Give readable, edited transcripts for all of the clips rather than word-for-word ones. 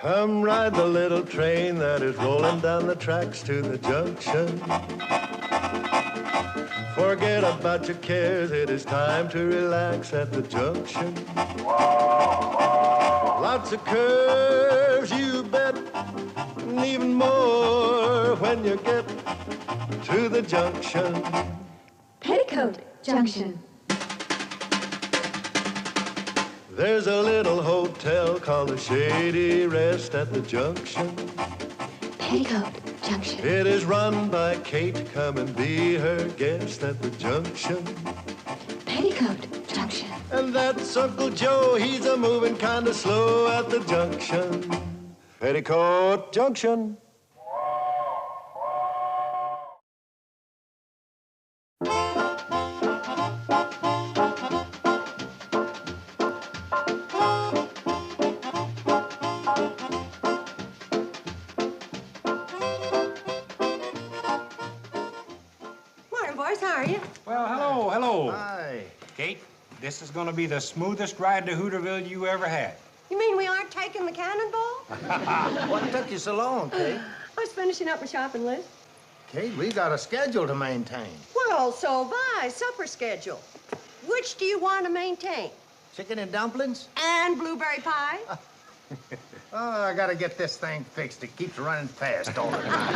Come ride the little train that is rolling down the tracks to the junction. Forget about your cares, it is time to relax at the junction. Lots of curves, you bet, and even more when you get to the junction. Petticoat Junction. There's a little hotel called the Shady Rest at the junction. Petticoat Junction. It is run by Kate. Come and be her guest at the junction. Petticoat Junction. And that's Uncle Joe. He's a moving kind of slow at the junction. Petticoat Junction. Hello. Hi. Kate, this is going to be the smoothest ride to Hooterville you ever had. You mean we aren't taking the Cannonball? What took you so long, Kate? I was finishing up my shopping list. Kate, we got a schedule to maintain. Well, so have I. Supper schedule. Which do you want to maintain? Chicken and dumplings? And blueberry pie? Oh, I gotta get this thing fixed. It keeps running fast all the time.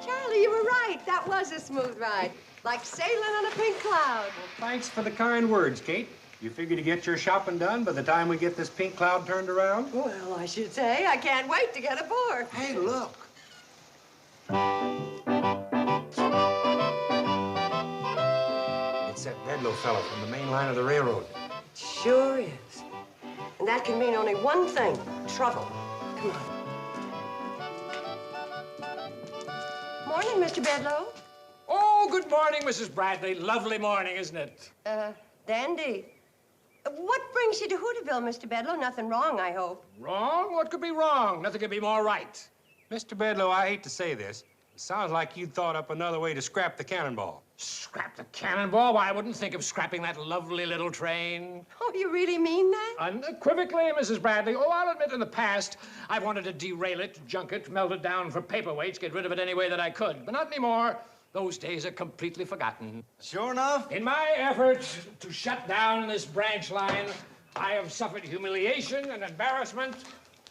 Charlie, you were right. That was a smooth ride. Like sailing on a pink cloud. Well, thanks for the kind words, Kate. You figure to get your shopping done by the time we get this pink cloud turned around? Well, I should say. I can't wait to get aboard. Hey, look. It's that Bedloe fellow from the main line of the railroad. Sure is. And that can mean only one thing. Trouble. Come on. Morning, Mr. Bedloe. Oh, good morning, Mrs. Bradley. Lovely morning, isn't it? Dandy. What brings you to Hooterville, Mr. Bedloe? Nothing wrong, I hope. Wrong? What could be wrong? Nothing could be more right. Mr. Bedloe, I hate to say this. It sounds like you'd thought up another way to scrap the Cannonball. Scrap the Cannonball? Why, I wouldn't think of scrapping that lovely little train. Oh, you really mean that? Unequivocally, Mrs. Bradley. Oh, I'll admit in the past, I wanted to derail it, junk it, melt it down for paperweights, get rid of it any way that I could. But not anymore. Those days are completely forgotten. Sure enough. In my effort to shut down this branch line, I have suffered humiliation and embarrassment,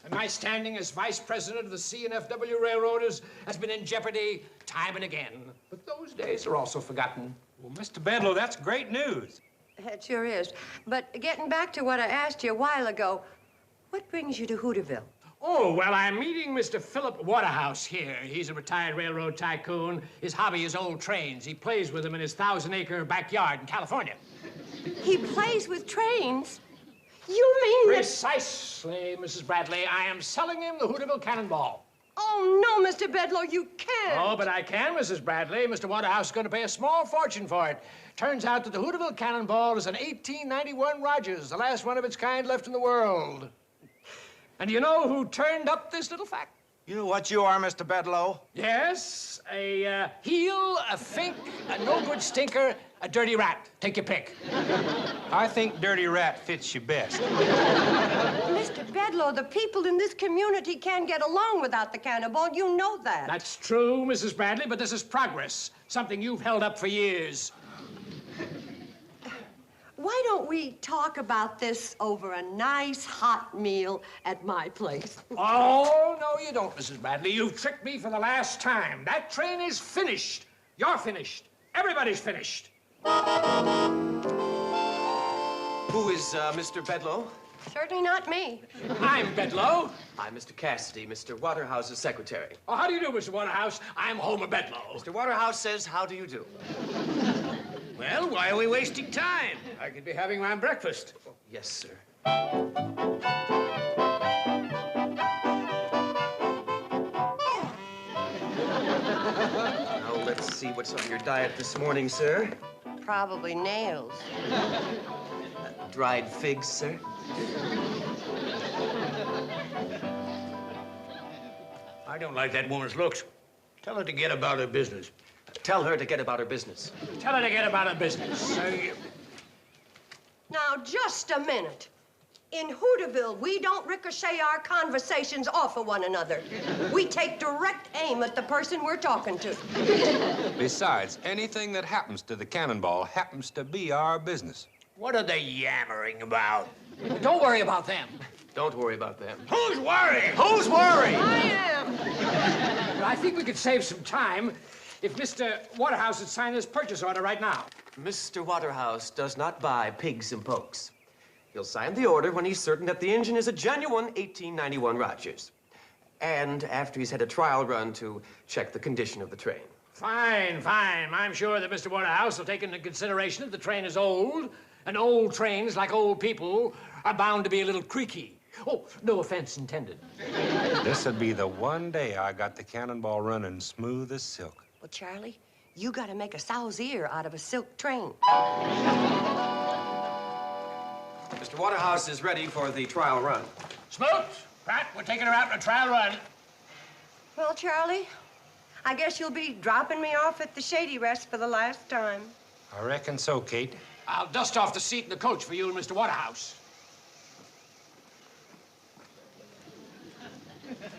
and my standing as vice president of the C&FW Railroad has been in jeopardy time and again. But those days are also forgotten. Well, Mr. Bedloe, that's great news. It sure is. But getting back to what I asked you a while ago, what brings you to Hooterville? Oh, well, I'm meeting Mr. Philip Waterhouse here. He's a retired railroad tycoon. His hobby is old trains. He plays with them in his 1,000-acre backyard in California. He plays with trains? You mean that... Precisely, Mrs. Bradley. I am selling him the Hooterville Cannonball. Oh, no, Mr. Bedloe, you can't. Oh, but I can, Mrs. Bradley. Mr. Waterhouse is going to pay a small fortune for it. Turns out that the Hooterville Cannonball is an 1891 Rogers, the last one of its kind left in the world. And do you know who turned up this little fact? You know what you are, Mr. Bedloe? Yes, a heel, a fink, a no-good stinker, a dirty rat. Take your pick. I think Dirty Rat fits you best. Mr. Bedloe, the people in this community can't get along without the Cannonball. You know that. That's true, Mrs. Bradley, but this is progress. Something you've held up for years. Why don't we talk about this over a nice hot meal at my place? Oh, no, you don't, Mrs. Bradley. You've tricked me for the last time. That train is finished. You're finished. Everybody's finished. Who is Mr. Bedloe? Certainly not me. I'm Bedloe. I'm Mr. Cassidy, Mr. Waterhouse's secretary. Oh, how do you do, Mr. Waterhouse? I'm Homer Bedloe. Mr. Waterhouse says, how do you do? Well, why are we wasting time? I could be having my breakfast. Oh, yes, sir. Now, let's see what's on your diet this morning, sir. Probably nails. Dried figs, sir. I don't like that woman's looks. Tell her to get about her business. Tell her to get about her business. Tell her to get about her business. Now, just a minute. In Hooterville, we don't ricochet our conversations off of one another. We take direct aim at the person we're talking to. Besides, anything that happens to the Cannonball happens to be our business. What are they yammering about? Don't worry about them. Don't worry about them. Who's worrying? Who's worried? I am. I think we could save some time if Mr. Waterhouse would sign this purchase order right now. Mr. Waterhouse does not buy pigs and pokes. He'll sign the order when he's certain that the engine is a genuine 1891 Rogers. And after he's had a trial run to check the condition of the train. Fine, fine. I'm sure that Mr. Waterhouse will take into consideration that the train is old, and old trains, like old people, are bound to be a little creaky. Oh, no offense intended. This'll be the one day I got the Cannonball running smooth as silk. Well, Charlie, you gotta make a sow's ear out of a silk train. Mr. Waterhouse is ready for the trial run. Smoot, Pat, we're taking her out on a trial run. Well, Charlie, I guess you'll be dropping me off at the Shady Rest for the last time. I reckon so, Kate. I'll dust off the seat in the coach for you and Mr. Waterhouse.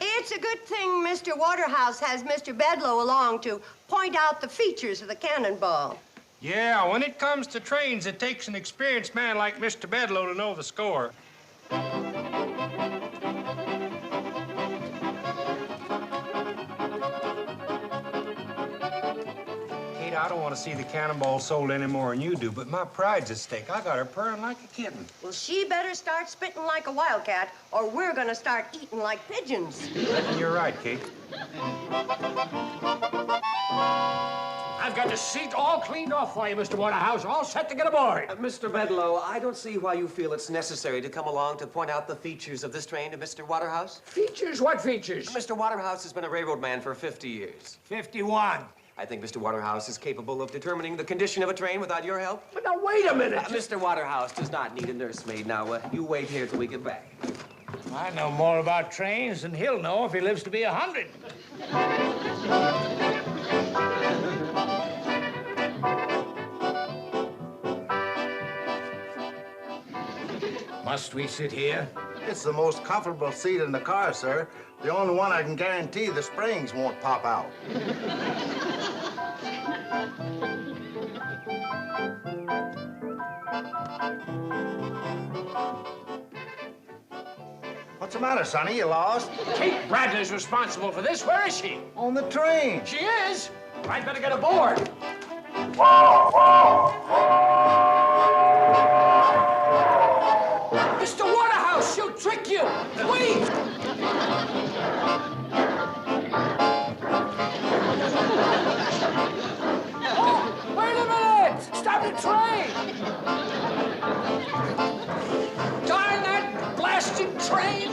It's a good thing Mr. Waterhouse has Mr. Bedloe along to point out the features of the Cannonball. Yeah, when it comes to trains, it takes an experienced man like Mr. Bedloe to know the score. Kate, I don't want to see the Cannonball sold any more than you do, but my pride's at stake. I got her purring like a kitten. Well, she better start spitting like a wildcat, or we're gonna start eating like pigeons. Reckon you're right, Kate. I've got the seat all cleaned off for you, Mr. Waterhouse, all set to get aboard. Mr. Bedloe, I don't see why you feel it's necessary to come along to point out the features of this train to Mr. Waterhouse. Features? What features? Mr. Waterhouse has been a railroad man for 50 years. 51. I think Mr. Waterhouse is capable of determining the condition of a train without your help. But now, wait a minute. Mr. Waterhouse does not need a nursemaid. Now, you wait here till we get back. I know more about trains than he'll know if he lives to be 100. Must we sit here? It's the most comfortable seat in the car, sir. The only one I can guarantee the springs won't pop out. What's the matter, Sonny? You lost? Kate Bradley's responsible for this. Where is she? On the train. She is? I'd better get aboard. Mr. Waterhouse, she'll trick you. Wait! Oh, wait a minute! Stop the train! Darn that blasted train!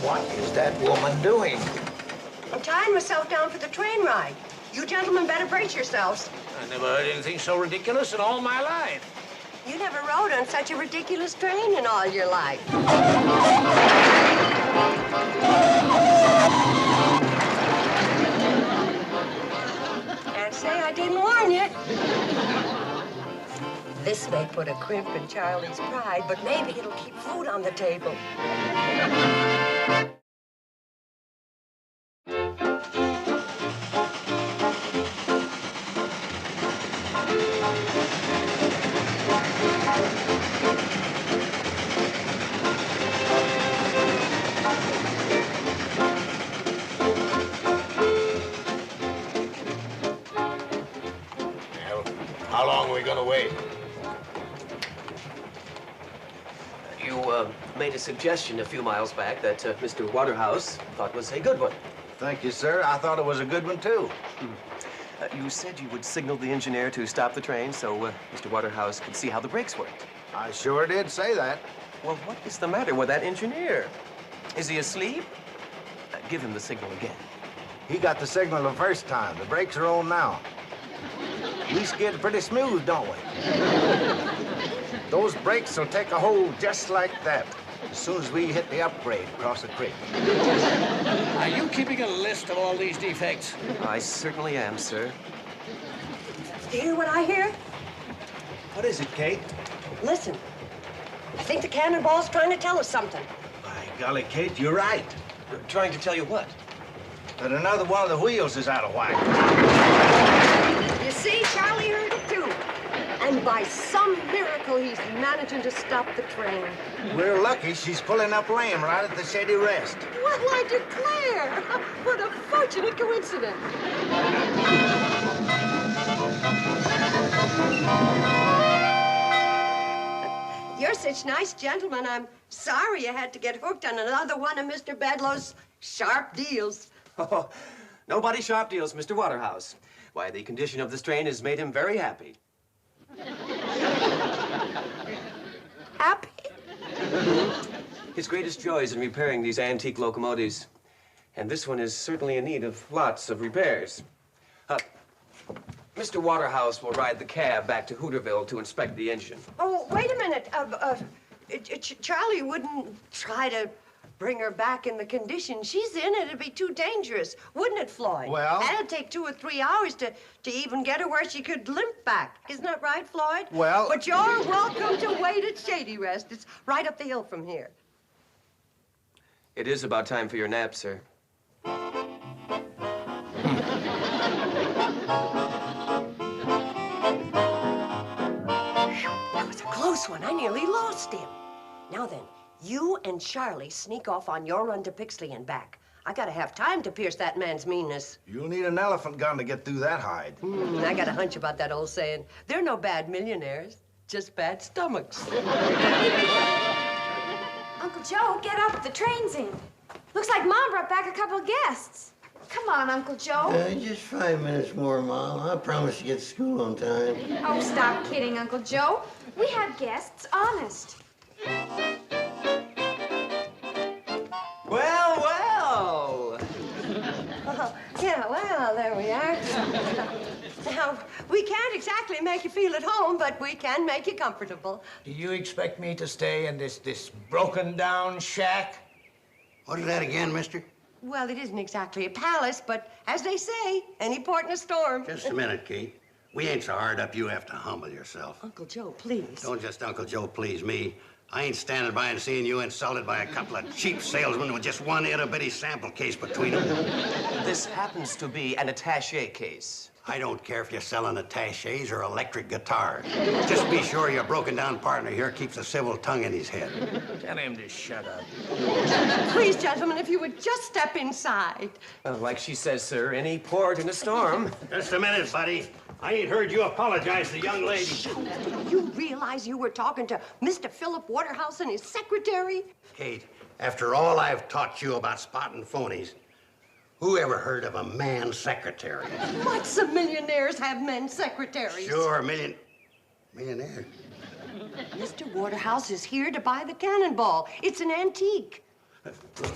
What is that woman doing? I'm tying myself down for the train ride. You gentlemen better brace yourselves. I never heard anything so ridiculous in all my life. You never rode on such a ridiculous train in all your life. Can't say I didn't warn you. This may put a crimp in Charlie's pride, but maybe it'll keep food on the table. How long are we gonna wait? You made a suggestion a few miles back that Mr. Waterhouse thought was a good one. Thank you, sir. I thought it was a good one, too. You said you would signal the engineer to stop the train so Mr. Waterhouse could see how the brakes worked. I sure did say that. Well, what is the matter with that engineer? Is he asleep? Give him the signal again. He got the signal the first time. The brakes are on now. We skid pretty smooth, don't we? Those brakes will take a hold just like that as soon as we hit the upgrade across the creek. Are you keeping a list of all these defects? I certainly am, sir. Do you hear what I hear? What is it, Kate? Listen. I think the Cannonball's trying to tell us something. By golly, Kate, you're right. Trying to tell you what? That another one of the wheels is out of whack. You see, Charlie heard it too. And by some miracle, he's managing to stop the train. We're lucky she's pulling up lame right at the Shady Rest. Well, I declare, what a fortunate coincidence. You're such nice gentlemen. I'm sorry you had to get hooked on another one of Mr. Bedloe's sharp deals. Oh, nobody sharp deals, Mr. Waterhouse. Why, the condition of this train has made him very happy. Happy? His greatest joy is in repairing these antique locomotives. And this one is certainly in need of lots of repairs. Mr. Waterhouse will ride the cab back to Hooterville to inspect the engine. Oh, wait a minute. Charlie wouldn't try to bring her back in the condition she's in. It'd be too dangerous, wouldn't it, Floyd? Well? And it'd take 2 or 3 hours to even get her where she could limp back. Isn't that right, Floyd? Well... But you're welcome to wait at Shady Rest. It's right up the hill from here. It is about time for your nap, sir. That was a close one. I nearly lost him. Now then, you and Charlie sneak off on your run to Pixley and back. I gotta have time to pierce that man's meanness. You'll need an elephant gun to get through that hide. I got a hunch about that old saying. They're no bad millionaires, just bad stomachs. Uncle Joe, get up. The train's in. Looks like Mom brought back a couple of guests. Come on, Uncle Joe. Just 5 minutes more, Mom. I promise to get to school on time. Oh, stop kidding, Uncle Joe. We have guests, honest. Well, well. Yeah, well, there we are. Now, we can't exactly make you feel at home, but we can make you comfortable. Do you expect me to stay in this broken-down shack? What is that again, mister? Well, it isn't exactly a palace, but as they say, any port in a storm. Just a minute, Kate. We ain't so hard up you have to humble yourself. Uncle Joe, please. Don't just Uncle Joe please me. I ain't standing by and seeing you insulted by a couple of cheap salesmen with just one itty-bitty sample case between them. This happens to be an attaché case. I don't care if you're selling attachés or electric guitars. Just be sure your broken-down partner here keeps a civil tongue in his head. Tell him to shut up. Please, gentlemen, if you would just step inside. Like she says, sir, any port in a storm. Just a minute, buddy. I ain't heard you apologize to the young lady. You realize you were talking to Mr. Philip Waterhouse and his secretary? Kate, after all I've taught you about spotting phonies, who ever heard of a man secretary? Lots of millionaires have men secretaries. Sure, millionaire. Mr. Waterhouse is here to buy the Cannonball. It's an antique.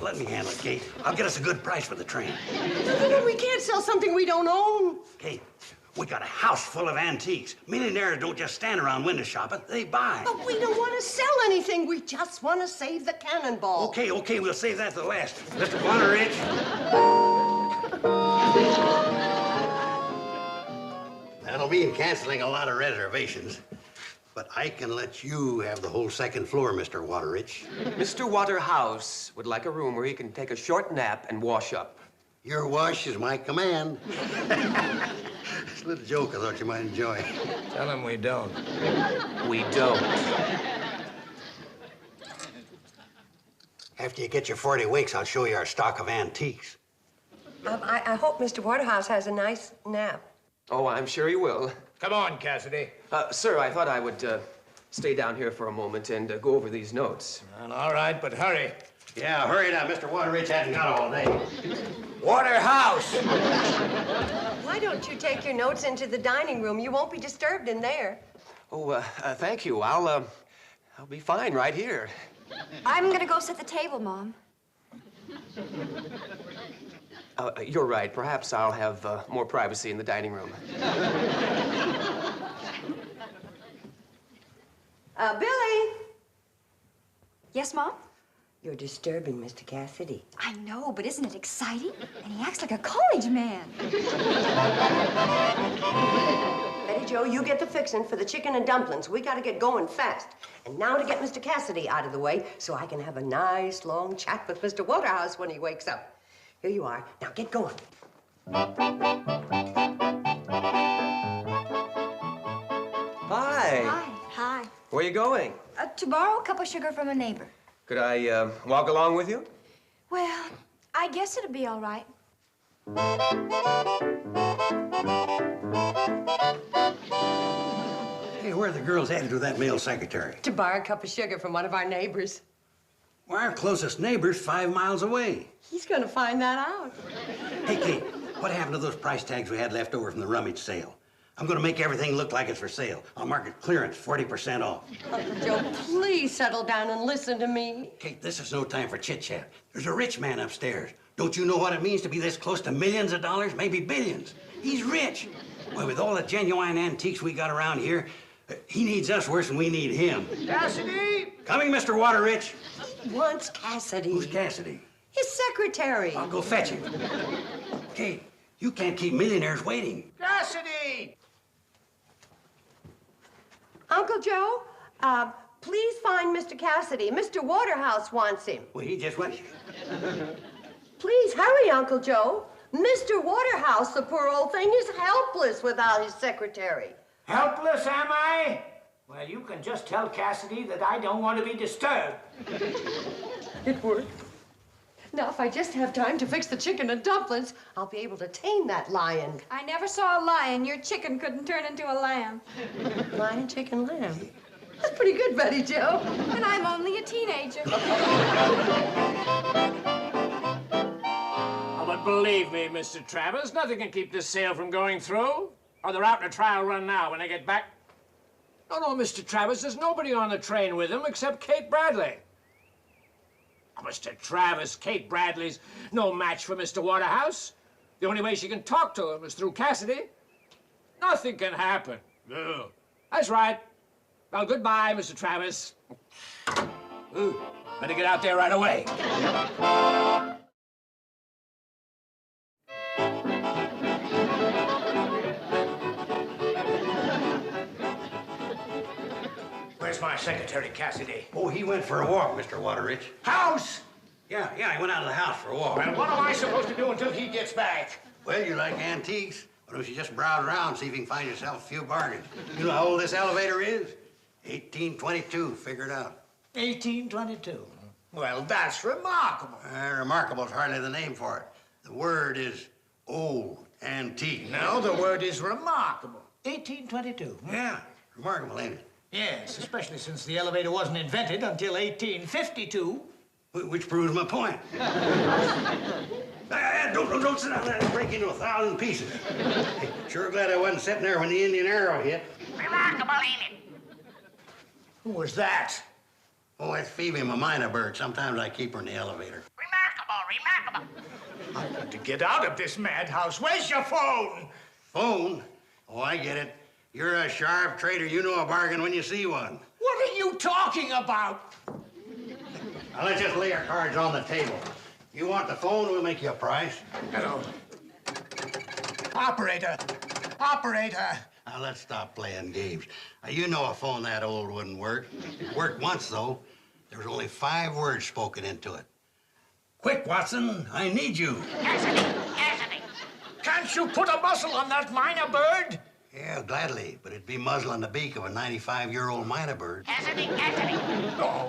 Let me handle it, Kate. I'll get us a good price for the train. No, we can't sell something we don't own. Kate, we got a house full of antiques. Millionaires don't just stand around window shopping, they buy. But we don't want to sell anything. We just want to save the Cannonball. Okay, we'll save that to the last. Mr. Waterridge. That'll mean canceling a lot of reservations. But I can let you have the whole second floor, Mr. Waterridge. Mr. Waterhouse would like a room where he can take a short nap and wash up. Your wash is my command. It's a little joke I thought you might enjoy. Tell him we don't. We don't. After you get your 40 winks, I'll show you our stock of antiques. I hope Mr. Waterhouse has a nice nap. Oh, I'm sure he will. Come on, Cassidy. Sir, I thought I would stay down here for a moment and go over these notes. Well, all right, but hurry. Yeah, hurry now. Mr. Waterridge hasn't got all day. Waterhouse! Why don't you take your notes into the dining room? You won't be disturbed in there. Oh, thank you. I'll be fine right here. I'm gonna go set the table, Mom. You're right. Perhaps I'll have more privacy in the dining room. Billy! Yes, Mom? You're disturbing Mr. Cassidy. I know, but isn't it exciting? And he acts like a college man. Betty Jo, you get the fixin' for the chicken and dumplings. We gotta get going fast. And now to get Mr. Cassidy out of the way so I can have a nice long chat with Mr. Waterhouse when he wakes up. Here you are. Now get going. Hi. Hi. Hi. Where are you going? To borrow a cup of sugar from a neighbor. Could I walk along with you? Well, I guess it'll be all right. Hey, where are the girls headed with that male secretary? To borrow a cup of sugar from one of our neighbors. Well, our closest neighbor's 5 miles away. He's gonna find that out. Hey, Kate, what happened to those price tags we had left over from the rummage sale? I'm gonna make everything look like it's for sale. I'll mark it clearance, 40% off. Uncle Joe, please settle down and listen to me. Kate, this is no time for chit-chat. There's a rich man upstairs. Don't you know what it means to be this close to millions of dollars, maybe billions? He's rich. Well, with all the genuine antiques we got around here, he needs us worse than we need him. Cassidy! Coming, Mr. Waterrich. He wants Cassidy. Who's Cassidy? His secretary. I'll go fetch him. Kate, you can't keep millionaires waiting. Cassidy! Uncle Joe, please find Mr. Cassidy. Mr. Waterhouse wants him. Well, he just went. Please hurry, Uncle Joe. Mr. Waterhouse, the poor old thing, is helpless without his secretary. Helpless, am I? Well, you can just tell Cassidy that I don't want to be disturbed. It worked. Now, if I just have time to fix the chicken and dumplings, I'll be able to tame that lion. I never saw a lion. Your chicken couldn't turn into a lamb. Lion, chicken, lamb. That's pretty good, Betty Jo. And I'm only a teenager. Oh, but believe me, Mr. Travers, nothing can keep this sale from going through. Or they're out in a trial run now when they get back. No, Mr. Travers, there's nobody on the train with him except Kate Bradley. Oh, Mr. Travers, Kate Bradley's no match for Mr. Waterhouse. The only way she can talk to him is through Cassidy. Nothing can happen. No. That's right. Well, goodbye, Mr. Travers. Ooh, better get out there right away. Where's my secretary, Cassidy? Oh, he went for a walk, Mr. Waterrich. House! Yeah, he went out of the house for a walk. Well, what am I supposed to do until he gets back? Well, you like antiques? Why don't you just browse around, see if you can find yourself a few bargains? You know how old this elevator is? 1822, figure it out. 1822. Well, that's remarkable. Remarkable is hardly the name for it. The word is old, antique. No, the word is remarkable. 1822. Yeah, remarkable, ain't it? Yes, especially since the elevator wasn't invented until 1852. Which proves my point. Don't sit down there and break into 1,000 pieces. Hey, sure glad I wasn't sitting there when the Indian arrow hit. Remarkable, ain't it? Who was that? Oh, that's Phoebe, my minor bird. Sometimes I keep her in the elevator. Remarkable. I've got to get out of this madhouse. Where's your phone? Phone? Oh, I get it. You're a sharp trader. You know a bargain when you see one. What are you talking about? Now, let's just lay our cards on the table. You want the phone, we'll make you a price. Hello. Operator. Now, let's stop playing games. Now, you know a phone that old wouldn't work. It worked once, though. There was only 5 words spoken into it. Quick, Watson, I need you. Cassidy. Can't you put a muzzle on that minor bird? Yeah, gladly, but it'd be muzzling the beak of a 95-year-old minor bird. Cassidy. Oh.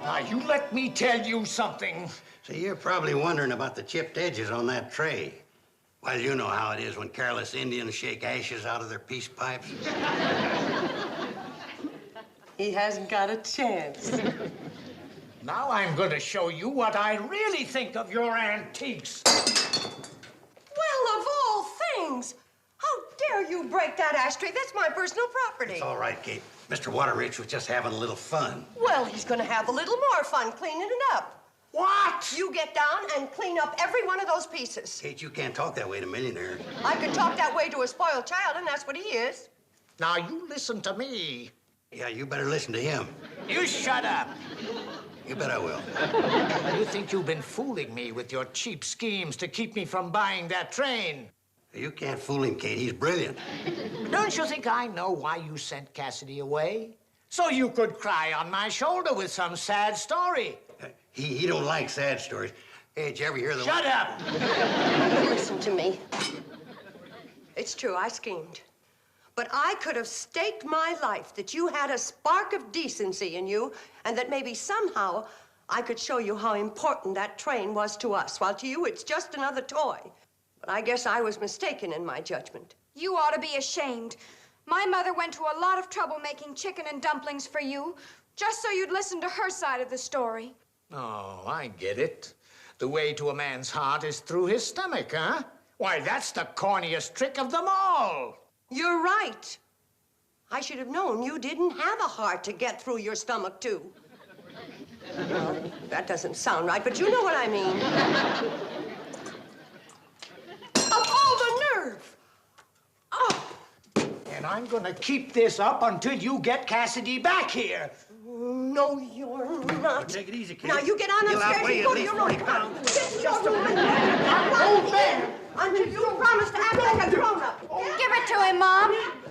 Now, you let me tell you something. See, you're probably wondering about the chipped edges on that tray. Well, you know how it is when careless Indians shake ashes out of their peace pipes. He hasn't got a chance. Now I'm going to show you what I really think of your antiques. Well, of all things! How dare you break that ashtray? That's my personal property. It's all right, Kate. Mr. Waterrich was just having a little fun. Well, he's gonna have a little more fun cleaning it up. What? You get down and clean up every one of those pieces. Kate, you can't talk that way to millionaires. I could talk that way to a spoiled child, and that's what he is. Now, you listen to me. Yeah, you better listen to him. You shut up. You bet I will. You think you've been fooling me with your cheap schemes to keep me from buying that train. You can't fool him, Kate. He's brilliant. Don't you think I know why you sent Cassidy away? So you could cry on my shoulder with some sad story. He don't like sad stories. Hey, did you ever hear the... Shut up! Listen to me. It's true, I schemed. But I could have staked my life that you had a spark of decency in you, and that maybe somehow I could show you how important that train was to us, while to you it's just another toy. But I guess I was mistaken in my judgment. You ought to be ashamed. My mother went to a lot of trouble making chicken and dumplings for you, just so you'd listen to her side of the story. Oh, I get it. The way to a man's heart is through his stomach, huh? Why, that's the corniest trick of them all. You're right. I should have known you didn't have a heart to get through your stomach, too. Well, that doesn't sound right, but you know what I mean. Of all the nerve! Oh! And I'm gonna keep this up until you get Cassidy back here. No, you're not. Take it easy, Kate. Now, you get on You'll upstairs outweigh and go at to least your room. 40 pounds. Get to your room and hold there until you promise to act like a grown-up. Give it to him, Mom.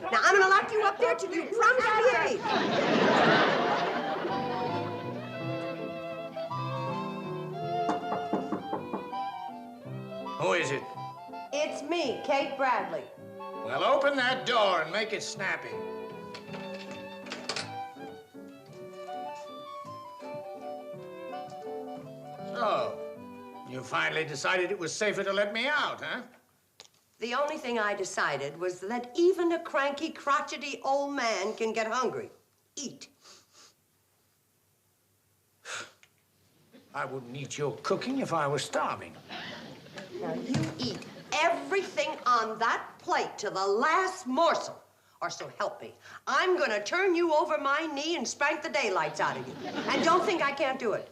Now, I'm gonna lock you up there till you promise to behave. Who is it? It's me, Kate Bradley. Well, open that door and make it snappy. So, you finally decided it was safer to let me out, huh? The only thing I decided was that even a cranky, crotchety old man can get hungry. Eat. I wouldn't eat your cooking if I was starving. Now, you eat everything on that plate to the last morsel, or so help me. I'm gonna turn you over my knee and spank the daylights out of you. And don't think I can't do it.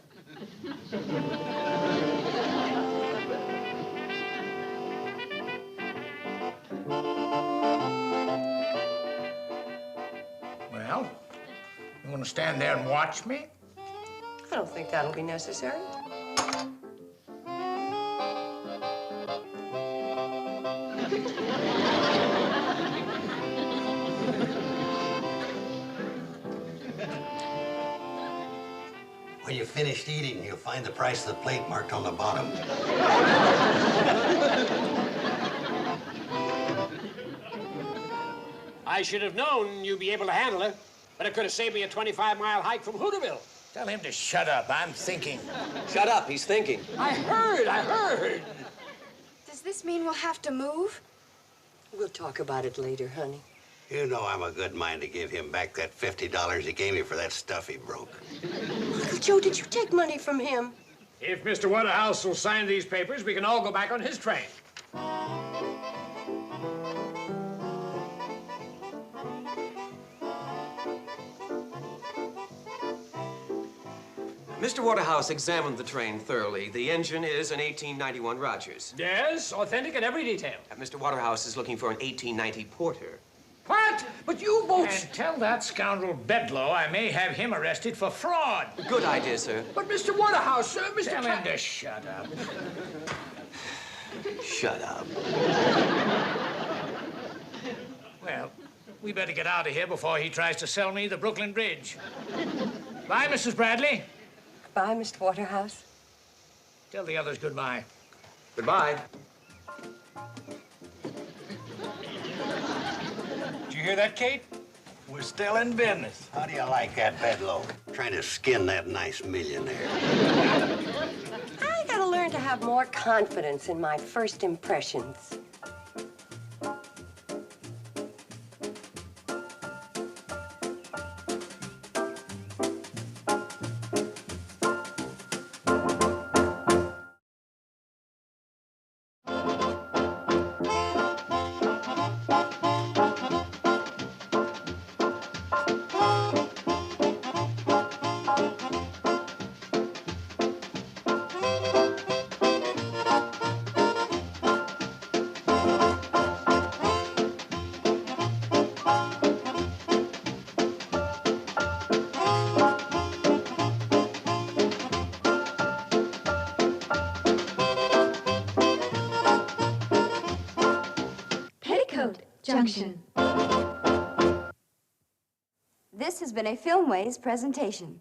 Well, you want to stand there and watch me? I don't think that'll be necessary. When you're finished eating, you'll find the price of the plate marked on the bottom. I should have known you'd be able to handle it, but it could have saved me a 25-mile hike from Hooterville. Tell him to shut up. I'm thinking. Shut up, he's thinking. I heard. Does this mean we'll have to move? We'll talk about it later, honey. You know I'm a good mind to give him back that $50 he gave me for that stuff he broke. Uncle Joe, did you take money from him? If Mr. Waterhouse will sign these papers, we can all go back on his train. Mr. Waterhouse examined the train thoroughly. The engine is an 1891 Rogers. Yes, authentic in every detail. Mr. Waterhouse is looking for an 1890 Porter. What? But you both... And tell that scoundrel Bedloe I may have him arrested for fraud. Good idea, sir. But Mr. Waterhouse, sir, Mr. Tell him to shut up. Shut up. Well, we better get out of here before he tries to sell me the Brooklyn Bridge. Bye, Mrs. Bradley. Bye, Mr. Waterhouse. Tell the others goodbye. Goodbye. Did you hear that, Kate? We're still in business. How do you like that, Bedloe? Trying to skin that nice millionaire. I gotta learn to have more confidence in my first impressions. Junction. This has been a Filmways presentation.